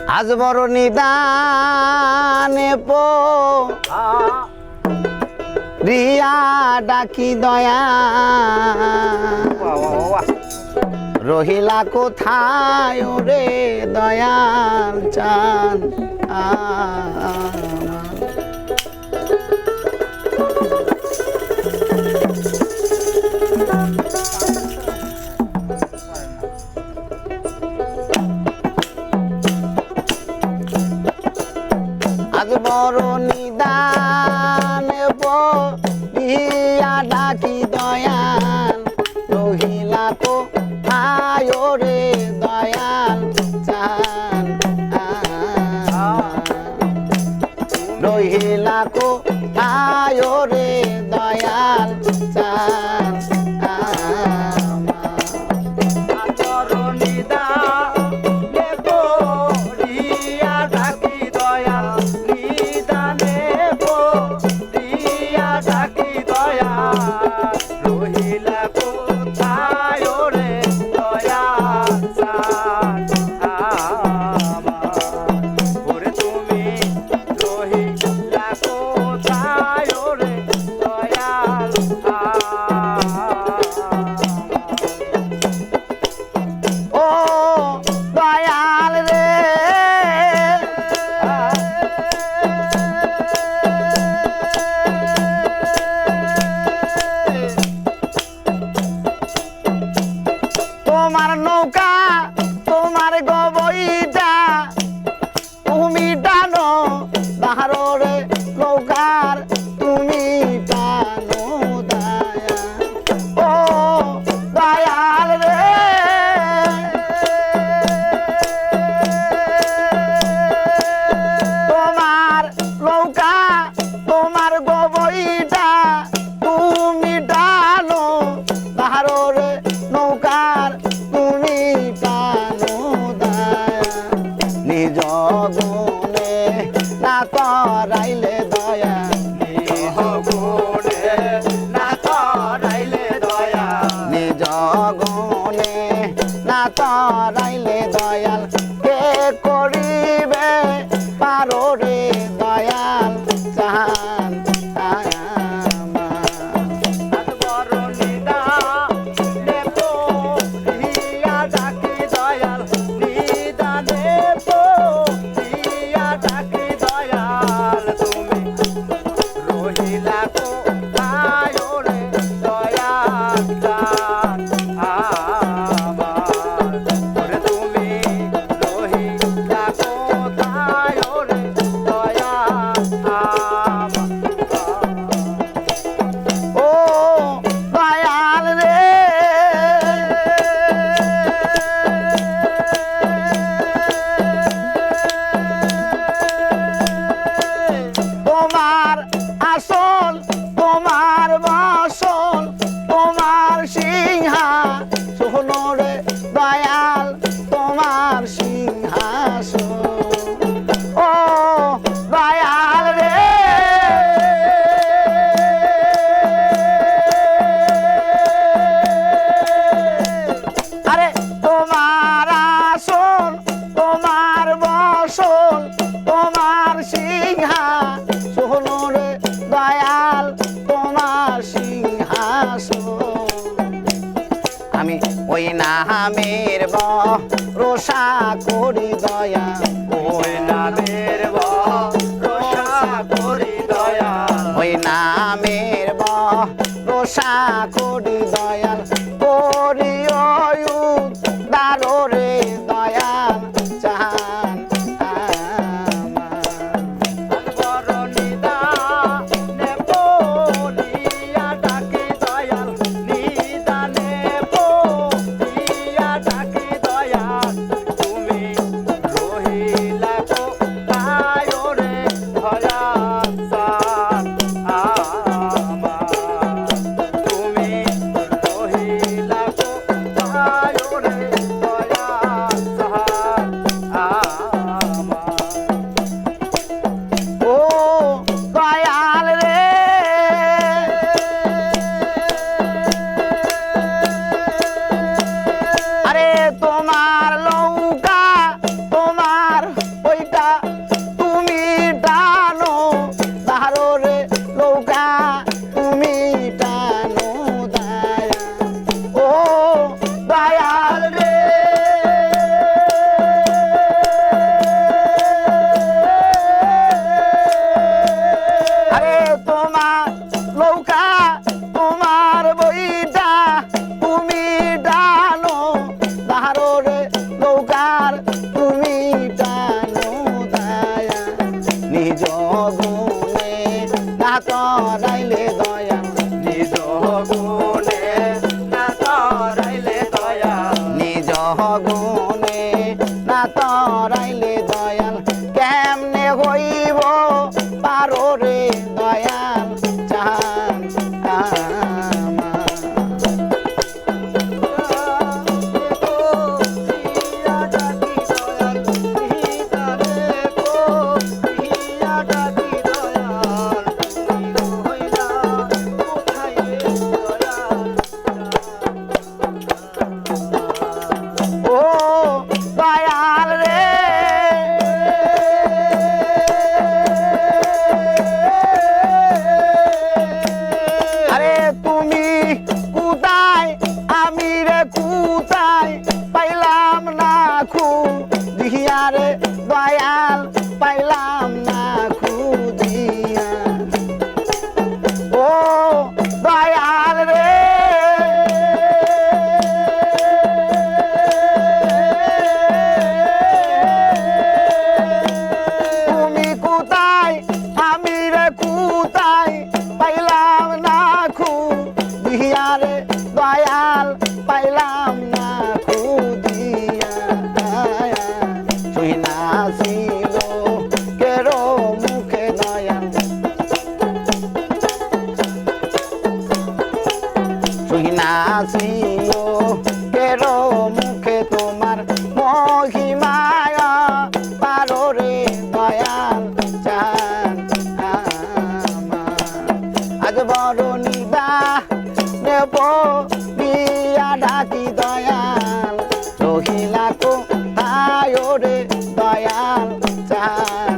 আজ বড় নিদানে রিয়া ডাকি দয়া রহিলা কোথায় রে দয়াল চান আজ বড় নিদানে রিয়া ডাকি দয়াল রহিলা কোথায় রে দয়াল চান রহিলা কোথায় রে দয়াল চান তোমার নৌকা তোমার গবইটা তুমি টানো বাহারে নৌকার তুমি টানো দয়া ও দয়াল রে তোমার নৌকা তোমার গবইটা তুমি টানো বাহারে নৌকার তুমি টানো দয়া নিজ গুণে না করাইলে দয়া নিজ গুণে না করাইলে দয়া নিজ গুণে না করাইলে দয়াল কে করিবে পারো রে দয়াল চান আমি ওই নামের ভরসা করি দয়া ওই নামের ভরসা করি দয়া ওই নামের ভরসা করি দয়াল করি দারো রে দয়াল চান তুমি খুঁজিয়ারে দয়াল পাইলাম না খুঁজিয়া শুই না ছিল কেরো মুখে দয়াল শুই না ছিল কেরো মুখে তোমার মহিমায় পারো রে দয়াল চান আজ বড় নিদা দেব বিয়া ডাকি দয়াল রহিলা কোথায় রে দয়াল চান